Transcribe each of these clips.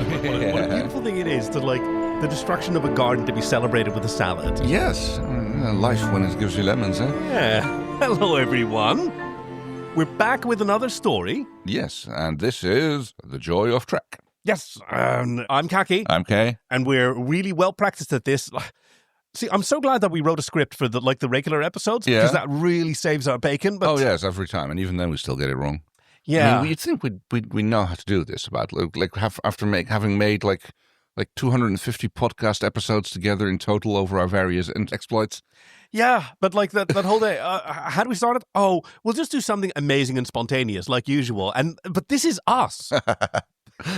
What a beautiful thing it is to, like, the destruction of a garden to be celebrated with a salad. Yes, life when it gives you lemons, eh? Yeah. Hello, everyone. We're back with another story. Yes, and this is The Joy of Trek. Yes, I'm Kaki. I'm Kay. And we're really well practiced at this. See, I'm so glad that we wrote a script for the regular episodes, because that really saves our bacon. But... Oh, yes, every time. And even then we still get it wrong. Yeah. I mean, you'd think we know how to do this having made like 250 podcast episodes together in total over our various exploits. Yeah, but like that whole day, how do we start it? Oh, we'll just do something amazing and spontaneous like usual. But this is us.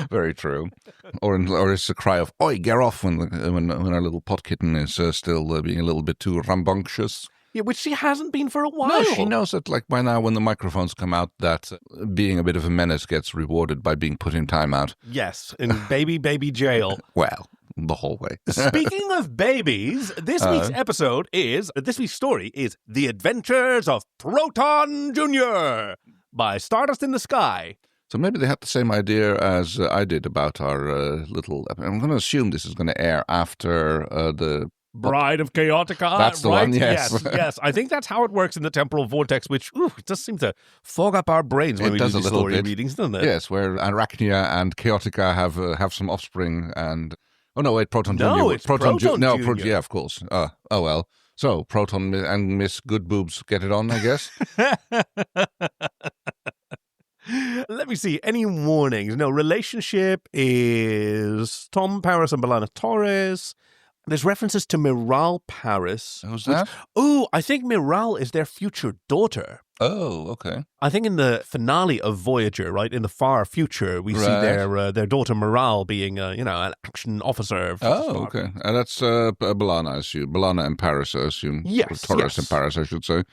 Very true. Or it's a cry of "Oi, get off!" when our little pot kitten is still being a little bit too rambunctious. Yeah, which she hasn't been for a while. No, she knows that, like, by now when the microphones come out, that being a bit of a menace gets rewarded by being put in timeout. Yes, in baby jail. Well, the whole way. Speaking of babies, this week's story is The Adventures of Proton Jr. by Stardust in the Sky. So maybe they had the same idea as I did about our little... I'm going to assume this is going to air after the... Bride of Chaotica. That's the right? one, yes. Yes. I think that's how it works in the temporal vortex, which it does seem to fog up our brains when we do these story readings, doesn't it? Yes, where Arachnia and Chaotica have some offspring and... Oh, no, wait, Proton Jr. No, it's Proton Jr. No, yeah, of course. Oh, well. So, Proton and Miss Good Boobs get it on, I guess? Let me see. Any warnings? No, relationship is Tom Paris and Belana Torres. There's references to Miral Paris. Who's that? I think Miral is their future daughter. Oh, okay. I think in the finale of Voyager, right, in the far future, we see their daughter Miral being, an action officer. Oh, okay. And that's Belana, I assume. Belana and Paris, I assume. Yes, Torres and Paris, I should say.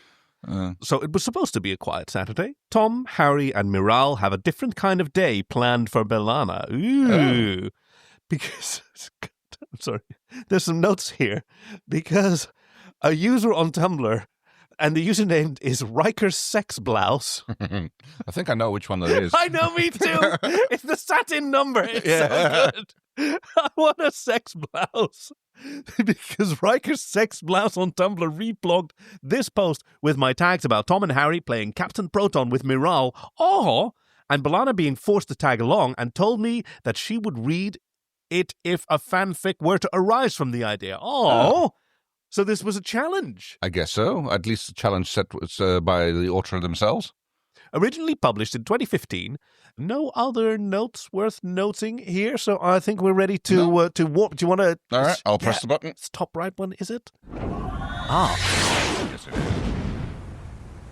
So it was supposed to be a quiet Saturday. Tom, Harry, and Miral have a different kind of day planned for Belana. Ooh. Oh. Because... I'm sorry. There's some notes here because a user on Tumblr, and the username is Riker's Sex Blouse. I think I know which one that is. I know, me too. It's the satin number. It's so good. I want a sex blouse. Because Riker's Sex Blouse on Tumblr reblogged this post with my tags about Tom and Harry playing Captain Proton with Miral. And Belana being forced to tag along, and told me that she would read it if a fanfic were to arise from the idea. So this was a challenge. I guess so. At least a challenge set by the author themselves. Originally published in 2015. No other notes worth noting here, so I think we're ready to warp. Do you want to... All right, I'll press the button. It's top right one, is it? Yes, it is.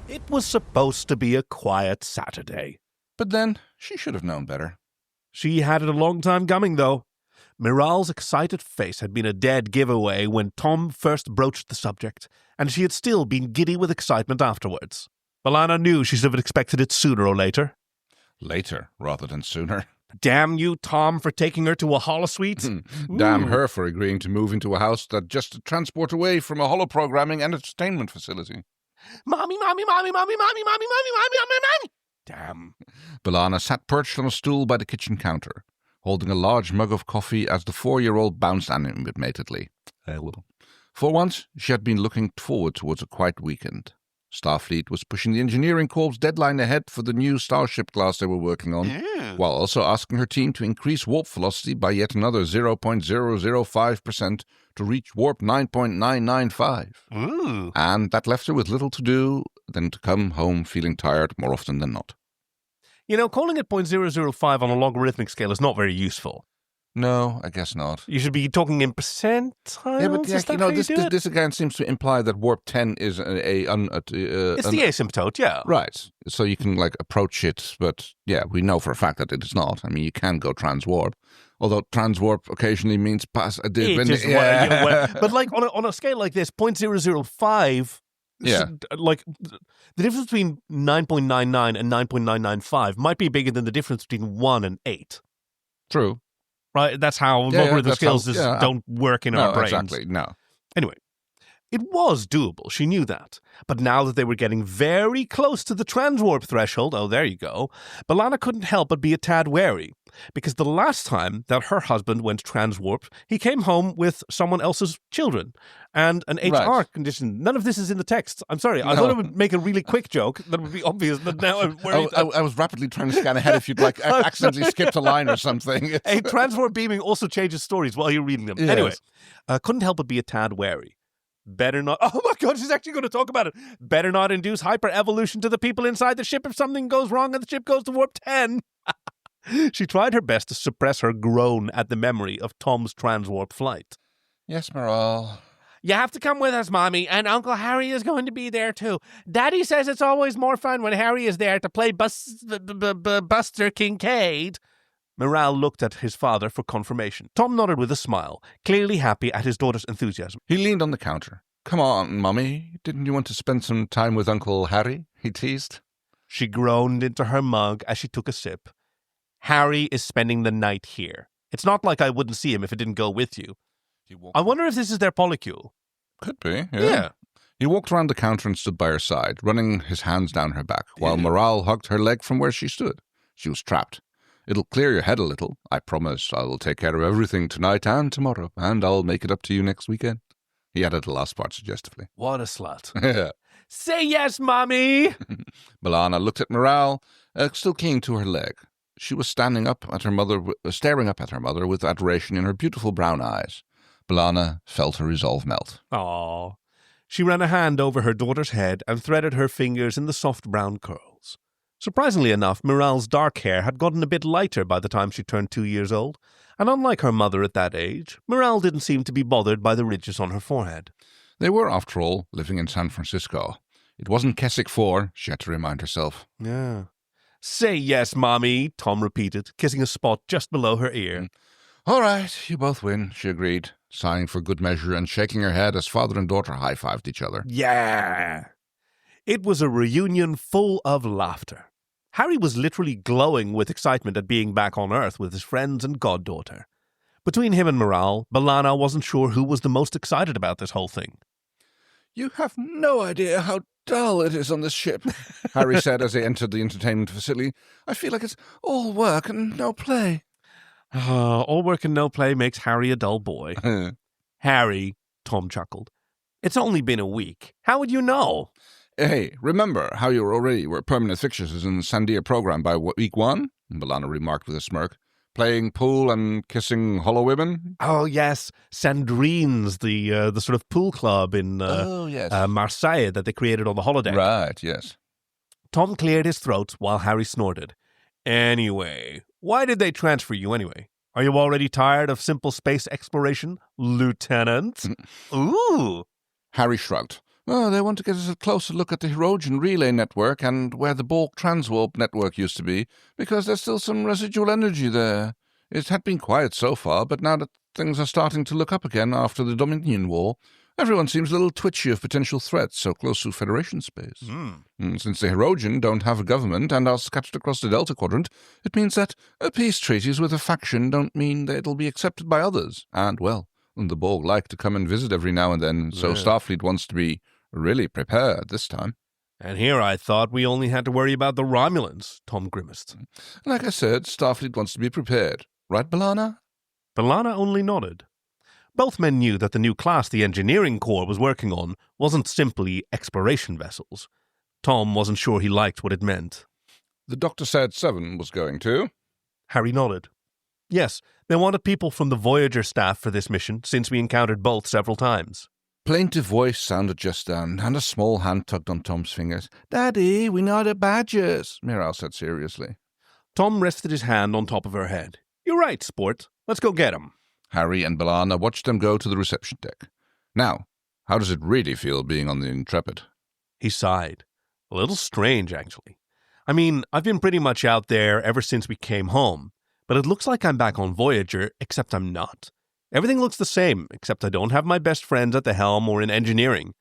It was supposed to be a quiet Saturday. But then, she should have known better. She had it a long time coming, though. Miral's excited face had been a dead giveaway when Tom first broached the subject, and she had still been giddy with excitement afterwards. Belana knew she should have expected it sooner or later. Later, rather than sooner. Damn you, Tom, for taking her to a holosuite. Damn her for agreeing to move into a house that just a transport away from a holoprogramming and entertainment facility. Mommy, mommy, mommy, mommy, mommy, mommy, mommy, mommy, mommy, mommy. Damn. Belana sat perched on a stool by the kitchen counter, holding a large mug of coffee as the 4-year-old bounced animatedly. For once, she had been looking forward towards a quiet weekend. Starfleet was pushing the engineering corps' deadline ahead for the new Starship class they were working on, while also asking her team to increase warp velocity by yet another 0.005% to reach warp 9.995. And that left her with little to do than to come home feeling tired more often than not. You know, calling it 0.005 on a logarithmic scale is not very useful. No, I guess not. You should be talking in percentiles. Yeah, but this again seems to imply that warp 10 is it's the asymptote, yeah. Right. So you can approach it, but yeah, we know for a fact that it is not. I mean, you can go transwarp, although transwarp occasionally means pass a but on a scale like this, 0.005. Yeah. The difference between 9.99 and 9.995 might be bigger than the difference between 1 and 8. True. Right? That's how logarithm skills don't work in our brains. Exactly, no. Anyway, it was doable. She knew that. But now that they were getting very close to the transwarp threshold, there you go, Belana couldn't help but be a tad wary. because the last time that her husband went transwarp, he came home with someone else's children and an HR Right. condition. None of this is in the text. I'm sorry. I No. thought I would make a really quick joke that would be obvious, but now I'm worried. I was rapidly trying to scan ahead if you'd like accidentally skipped a line or something. A transwarp beaming also changes stories while you're reading them. Yes. Anyway, couldn't help but be a tad wary. Better not. Oh my God, she's actually going to talk about it. Better not induce hyper-evolution to the people inside the ship if something goes wrong and the ship goes to warp 10. She tried her best to suppress her groan at the memory of Tom's transwarp flight. Yes, Morale. You have to come with us, Mommy, and Uncle Harry is going to be there too. Daddy says it's always more fun when Harry is there to play Buster Kincaid. Morale looked at his father for confirmation. Tom nodded with a smile, clearly happy at his daughter's enthusiasm. He leaned on the counter. Come on, Mummy. Didn't you want to spend some time with Uncle Harry? He teased. She groaned into her mug as she took a sip. Harry is spending the night here. It's not like I wouldn't see him if it didn't go with you. I wonder if this is their polycule. Could be, Yeah. He walked around the counter and stood by her side, running his hands down her back, while Morale hugged her leg from where she stood. She was trapped. It'll clear your head a little. I promise I will take care of everything tonight and tomorrow, and I'll make it up to you next weekend. He added the last part suggestively. What a slut. Yeah. Say yes, Mommy! Balana looked at Morale, still clinging to her leg. She was staring up at her mother with adoration in her beautiful brown eyes. Balana felt her resolve melt. Aww. She ran a hand over her daughter's head and threaded her fingers in the soft brown curls. Surprisingly enough, Morale's dark hair had gotten a bit lighter by the time she turned 2 years old, and unlike her mother at that age, Morale didn't seem to be bothered by the ridges on her forehead. They were, after all, living in San Francisco. It wasn't Keswick 4, she had to remind herself. Yeah. Say yes, Mommy, Tom repeated, kissing a spot just below her ear. All right, you both win, she agreed, sighing for good measure and shaking her head as father and daughter high-fived each other. Yeah! It was a reunion full of laughter. Harry was literally glowing with excitement at being back on Earth with his friends and goddaughter. Between him and Morale, Balana wasn't sure who was the most excited about this whole thing. You have no idea how dull it is on this ship, Harry said as they entered the entertainment facility. I feel like it's all work and no play. All work and no play makes Harry a dull boy. Harry, Tom chuckled. It's only been a week. How would you know? Hey, remember how you already were permanent fixtures in the Sandia program by week 1? Balana remarked with a smirk. Playing pool and kissing hollow women? Oh, yes. Sandrines, the sort of pool club in Marseille that they created on the holodeck. Right, yes. Tom cleared his throat while Harry snorted. Anyway, why did they transfer you anyway? Are you already tired of simple space exploration, Lieutenant? Ooh. Harry shrugged. Well, they want to get us a closer look at the Hirogen relay network and where the Borg transwarp network used to be, because there's still some residual energy there. It had been quiet so far, but now that things are starting to look up again after the Dominion War, everyone seems a little twitchy of potential threats so close to Federation space. Since the Hirogen don't have a government and are scattered across the Delta Quadrant, it means that peace treaties with a faction don't mean that it'll be accepted by others. And, well, the Borg like to come and visit every now and then, so Starfleet wants to be really prepared this time. And here I thought we only had to worry about the Romulans, Tom grimaced. Like I said, Starfleet wants to be prepared. Right, Balana? Balana only nodded. Both men knew that the new class the Engineering Corps was working on wasn't simply exploration vessels. Tom wasn't sure he liked what it meant. The doctor said 7 was going to. Harry nodded. Yes, they wanted people from the Voyager staff for this mission, since we encountered both several times. Plaintive voice sounded just then, and a small hand tugged on Tom's fingers. Daddy, we know the badgers, Miral said seriously. Tom rested his hand on top of her head. You're right, sport. Let's go get 'em. Harry and Balana watched them go to the reception deck. Now, how does it really feel being on the Intrepid? He sighed. A little strange, actually. I mean, I've been pretty much out there ever since we came home, but it looks like I'm back on Voyager, except I'm not. Everything looks the same, except I don't have my best friends at the helm or in engineering.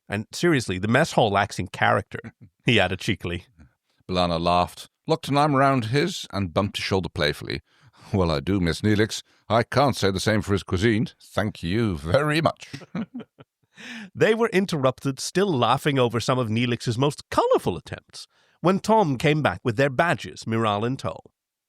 And seriously, the mess hall lacks in character, he added cheekily. Balana laughed, locked an arm around his, and bumped his shoulder playfully. Well, I do miss Neelix. I can't say the same for his cuisine. Thank you very much. They were interrupted, still laughing over some of Neelix's most colorful attempts, when Tom came back with their badges, Miral in tow.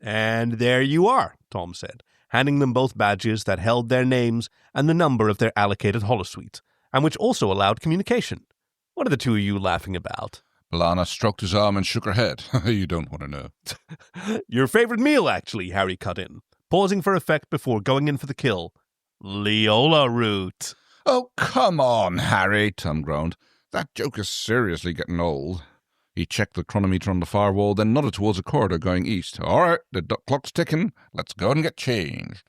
And there you are, Tom said, handing them both badges that held their names and the number of their allocated holosuite, and which also allowed communication. What are the two of you laughing about? Balana stroked his arm and shook her head. You don't want to know. Your favorite meal, actually, Harry cut in, pausing for effect before going in for the kill. Leola root. Oh, come on, Harry, Tom groaned. That joke is seriously getting old. He checked the chronometer on the far wall, then nodded towards a corridor going east. All right, the clock's ticking. Let's go and get changed.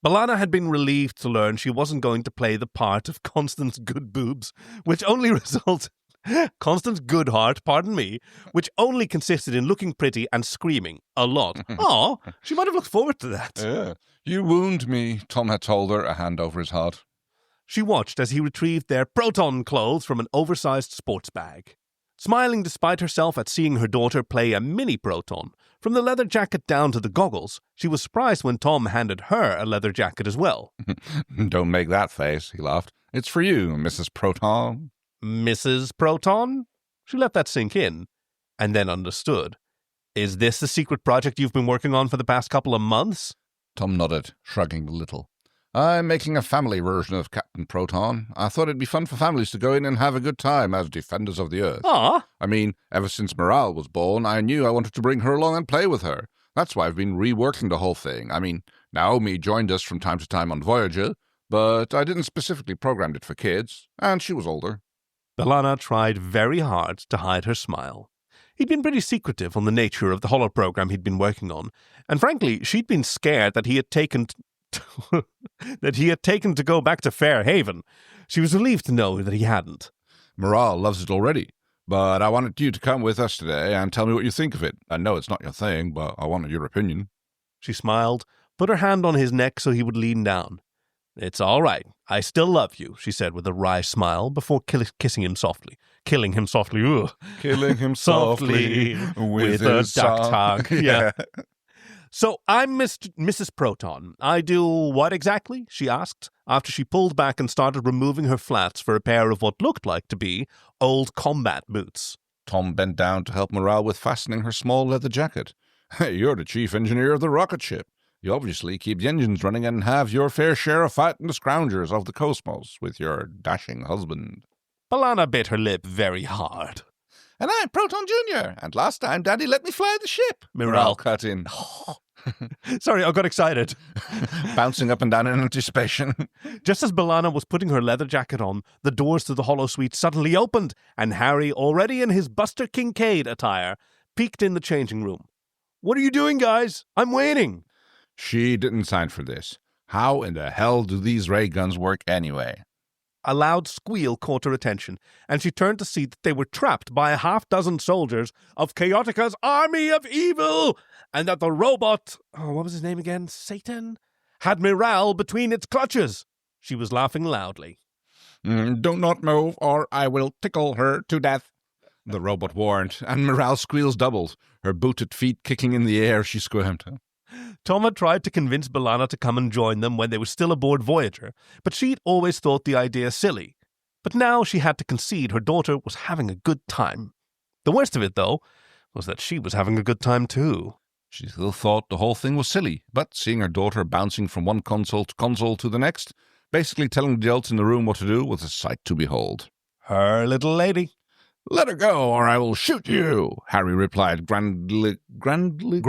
Balana had been relieved to learn she wasn't going to play the part of Constance Goodboobs, which only resulted... Constance Goodheart, pardon me, which only consisted in looking pretty and screaming a lot. Aw, she might have looked forward to that. Yeah. You wound me, Tom had told her, a hand over his heart. She watched as he retrieved their proton clothes from an oversized sports bag. Smiling despite herself at seeing her daughter play a mini-proton, from the leather jacket down to the goggles, she was surprised when Tom handed her a leather jacket as well. Don't make that face, he laughed. It's for you, Mrs. Proton. Mrs. Proton? She let that sink in, and then understood. Is this the secret project you've been working on for the past couple of months? Tom nodded, shrugging a little. I'm making a family version of Captain Proton. I thought it'd be fun for families to go in and have a good time as defenders of the Earth. Ah. I mean, ever since Morale was born, I knew I wanted to bring her along and play with her. That's why I've been reworking the whole thing. I mean, Naomi joined us from time to time on Voyager, but I didn't specifically program it for kids, and she was older. Balana tried very hard to hide her smile. He'd been pretty secretive on the nature of the holo program he'd been working on, and frankly, she'd been scared that he had taken to go back to Fairhaven. She was relieved to know that he hadn't. Morale loves it already, but I wanted you to come with us today and tell me what you think of it. I know it's not your thing, but I wanted your opinion. She smiled, put her hand on his neck so he would lean down. It's all right. I still love you, she said with a wry smile before kissing him softly. Killing him softly. Ugh. Killing him softly with a duck hug. Yeah. So I'm Mrs. Proton. I do what exactly? She asked, after she pulled back and started removing her flats for a pair of what looked like to be old combat boots. Tom bent down to help Morale with fastening her small leather jacket. Hey, you're the chief engineer of the rocket ship. You obviously keep the engines running and have your fair share of fighting the scroungers of the cosmos with your dashing husband. Balana bit her lip very hard. And I'm Proton Jr., and last time Daddy let me fly the ship. Morale cut in. Sorry, I got excited. Bouncing up and down in anticipation. Just as Balana was putting her leather jacket on, the doors to the holosuite suddenly opened, and Harry, already in his Buster Kincaid attire, peeked in the changing room. What are you doing, guys? I'm waiting. She didn't sign for this. How in the hell do these ray guns work anyway? A loud squeal caught her attention, and she turned to see that they were trapped by a half-dozen soldiers of Chaotika's army of evil, and that the robot, what was his name again, Satan, had Miral between its clutches. She was laughing loudly. Do not move, or I will tickle her to death, the robot warned, and Miral's squeals doubled. Her booted feet kicking in the air, she squirmed. Tom had tried to convince Balana to come and join them when they were still aboard Voyager, but she'd always thought the idea silly. But now she had to concede her daughter was having a good time. The worst of it, though, was that she was having a good time, too. She still thought the whole thing was silly, but seeing her daughter bouncing from one console to the next, basically telling the adults in the room what to do, was a sight to behold. Her little lady. Let her go, or I will shoot you, Harry replied Grandiloquently.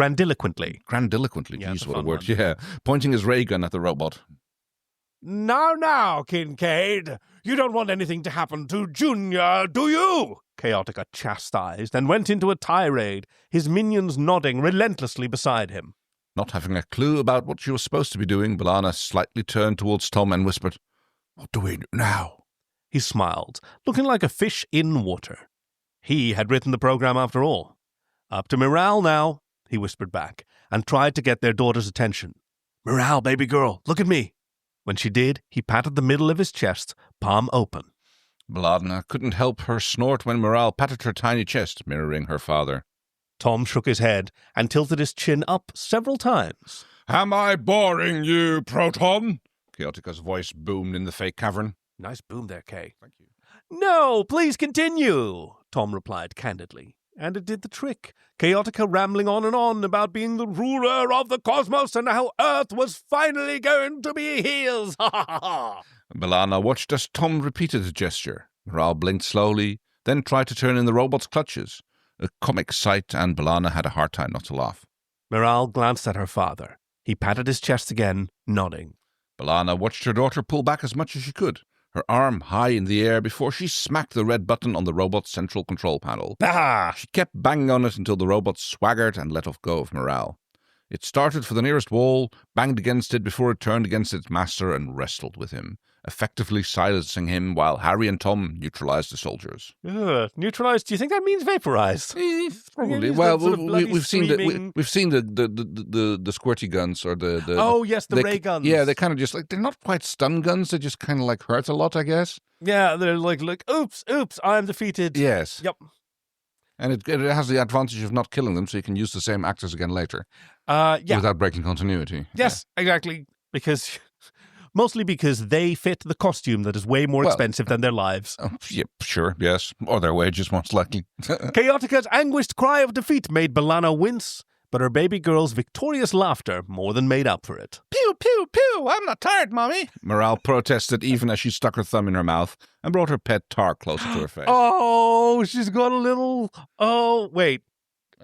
Grandiloquently, Yeah, geez, what a fun word, one. yeah, pointing his ray gun at the robot. Now, Kincaid, you don't want anything to happen to Junior, do you? Chaotica chastised and went into a tirade, his minions nodding relentlessly beside him. Not having a clue about what she was supposed to be doing, Balana slightly turned towards Tom and whispered, What do we do now? He smiled, looking like a fish in water. He had written the program after all. Up to Miral now, he whispered back, and tried to get their daughter's attention. Miral, baby girl, look at me. When she did, he patted the middle of his chest, palm open. Balana couldn't help her snort when Morale patted her tiny chest, mirroring her father. Tom shook his head and tilted his chin up several times. Am I boring you, Proton? Chaotica's voice boomed in the fake cavern. Nice boom there, Kay. Thank you. No, please continue, Tom replied candidly. And it did the trick. Chaotica rambling on and on about being the ruler of the cosmos and how Earth was finally going to be his. Ha ha ha ha. B'Elanna watched as Tom repeated the gesture. Miral blinked slowly, then tried to turn in the robot's clutches. A comic sight, and B'Elanna had a hard time not to laugh. Miral glanced at her father. He patted his chest again, nodding. B'Elanna watched her daughter pull back as much as she could, her arm high in the air before she smacked the red button on the robot's central control panel. Ah! She kept banging on it until the robot swaggered and let off go of Miral. It started for the nearest wall, banged against it before it turned against its master and wrestled with him, effectively silencing him while Harry and Tom neutralized the soldiers. Neutralized? Do you think that means vaporized? Probably. Well, we've seen the squirty guns or the oh yes, the ray guns. Yeah, they kind of just they're not quite stun guns. They just kind of hurt a lot, I guess. Yeah, they're like oops, I'm defeated. Yes. Yep. And it has the advantage of not killing them, so you can use the same actors again later. Yeah. Without breaking continuity. Yes, exactly. Mostly because they fit the costume that is way more expensive than their lives. Yeah, sure, yes. Or their wages, most likely. Chaotica's anguished cry of defeat made B'Elanna wince, but her baby girl's victorious laughter more than made up for it. Pew, pew, pew, I'm not tired, Mommy. Miral protested even as she stuck her thumb in her mouth and brought her pet tar closer to her face. Oh, she's got a little... Oh, wait.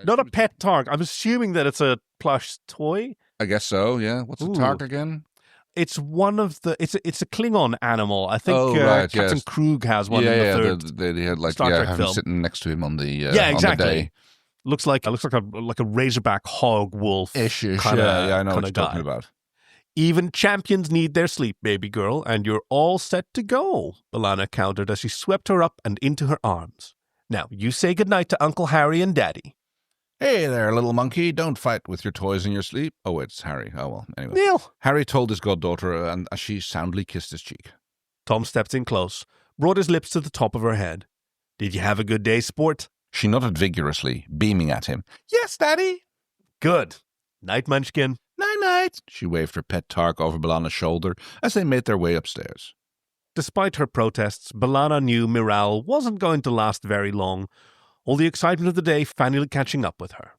Not a pet targ. I'm assuming that it's a plush toy. I guess so, yeah. What's a targ again? It's one of the... It's a Klingon animal. I think right, Captain Krug has one in the third they had Star Trek have film. him sitting next to him on the exactly. on the day. Looks like a razorback hog wolf. Ish, kinda, yeah, I know what you're guy. talking about. Even champions need their sleep, baby girl, and you're all set to go, B'Elanna countered as she swept her up and into her arms. Now, you say goodnight to Uncle Harry and Daddy. Hey there, little monkey. Don't fight with your toys in your sleep. Oh, it's Harry. Oh, well, anyway. Neil. Harry told his goddaughter, and as she soundly kissed his cheek. Tom stepped in close, brought his lips to the top of her head. Did you have a good day, sport? She nodded vigorously, beaming at him. Yes, Daddy. Good. Night, Munchkin. Night-night. She waved her pet Tark over B'Elanna's shoulder as they made their way upstairs. Despite her protests, B'Elanna knew Miral wasn't going to last very long, all the excitement of the day finally catching up with her.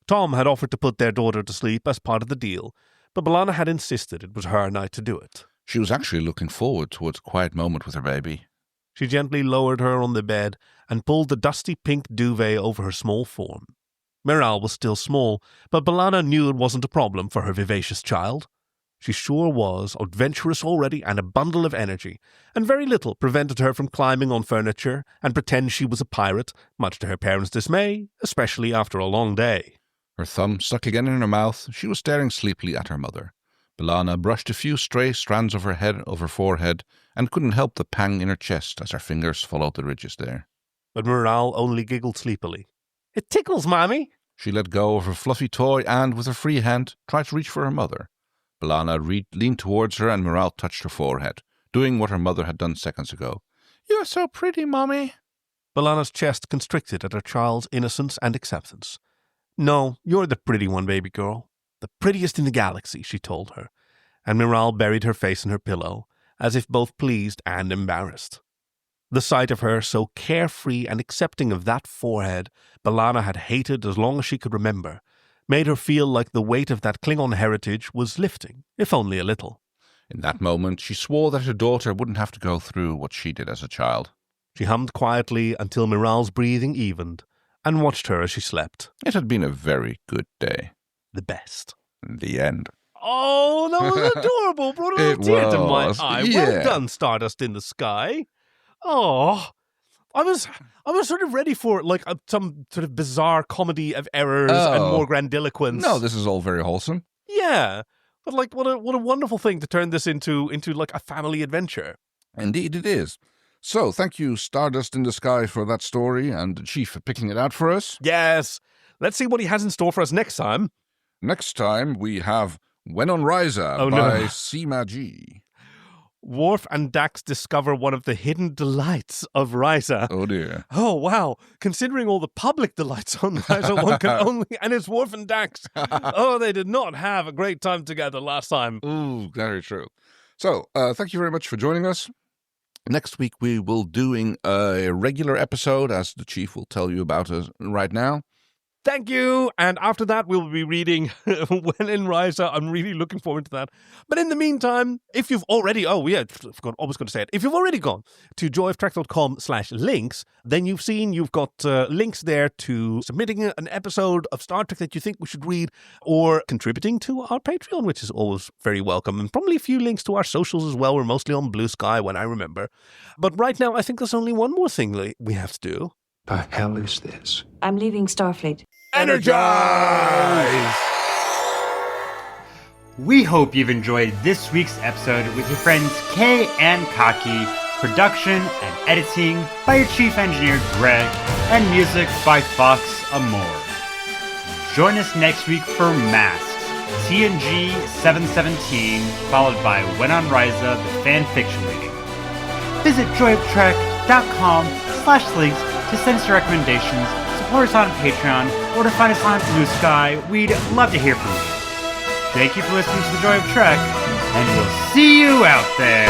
Tom had offered to put their daughter to sleep as part of the deal, but B'Elanna had insisted it was her night to do it. She was actually looking forward towards a quiet moment with her baby. She gently lowered her on the bed and pulled the dusty pink duvet over her small form. Miral was still small, but B'Elanna knew it wasn't a problem for her vivacious child. She sure was adventurous already and a bundle of energy, and very little prevented her from climbing on furniture and pretend she was a pirate, much to her parents' dismay, especially after a long day. Her thumb stuck again in her mouth, she was staring sleepily at her mother. B'Elanna brushed a few stray strands of her head over her forehead and couldn't help the pang in her chest as her fingers followed the ridges there. But Miral only giggled sleepily. It tickles, Mommy. She let go of her fluffy toy and, with her free hand, tried to reach for her mother. B'Elanna leaned towards her and Miral touched her forehead, doing what her mother had done seconds ago. You're so pretty, Mommy. B'Elanna's chest constricted at her child's innocence and acceptance. No, you're the pretty one, baby girl. The prettiest in the galaxy, she told her, and Miral buried her face in her pillow, as if both pleased and embarrassed. The sight of her so carefree and accepting of that forehead B'Elanna had hated as long as she could remember, made her feel like the weight of that Klingon heritage was lifting, if only a little. In that moment, she swore that her daughter wouldn't have to go through what she did as a child. She hummed quietly until Miral's breathing evened, and watched her as she slept. It had been a very good day. The best. The end. Oh, that was adorable. Brought a little tear to my eye. Yeah. Well done, Stardust in the Sky. Oh, I was sort of ready for some sort of bizarre comedy of errors and more grandiloquence. No, this is all very wholesome. Yeah, but what a wonderful thing to turn this into like a family adventure. Indeed, it is. So, thank you, Stardust in the Sky, for that story, and the Chief for picking it out for us. Yes. Let's see what he has in store for us next time. Next time, we have When on Ryza by Seema G. Worf and Dax discover one of the hidden delights of Ryza. Oh, dear. Oh, wow. Considering all the public delights on Ryza, one can only... And it's Worf and Dax. Oh, they did not have a great time together last time. Ooh, very true. So, thank you very much for joining us. Next week we will doing a regular episode, as the chief will tell you about right now. Thank you. And after that, we'll be reading When in Ryza. I'm really looking forward to that. But in the meantime, if you've already, I was going to say it. If you've already gone to joyoftrek.com/links, then you've got links there to submitting an episode of Star Trek that you think we should read, or contributing to our Patreon, which is always very welcome. And probably a few links to our socials as well. We're mostly on Blue Sky when I remember. But right now, I think there's only one more thing we have to do. The hell is this? I'm leaving Starfleet. Energize! We hope you've enjoyed this week's episode with your friends Kay and Kaki, production and editing by your chief engineer Greg, and music by Fox Amore. Join us next week for Masks, TNG 717, followed by When on Ryza, the fan fiction reading. Visit joyoftrek.com/links to send us your recommendations, support us on Patreon, or to find us on Blue Sky. We'd love to hear from you. Thank you for listening to The Joy of Trek, and we'll see you out there!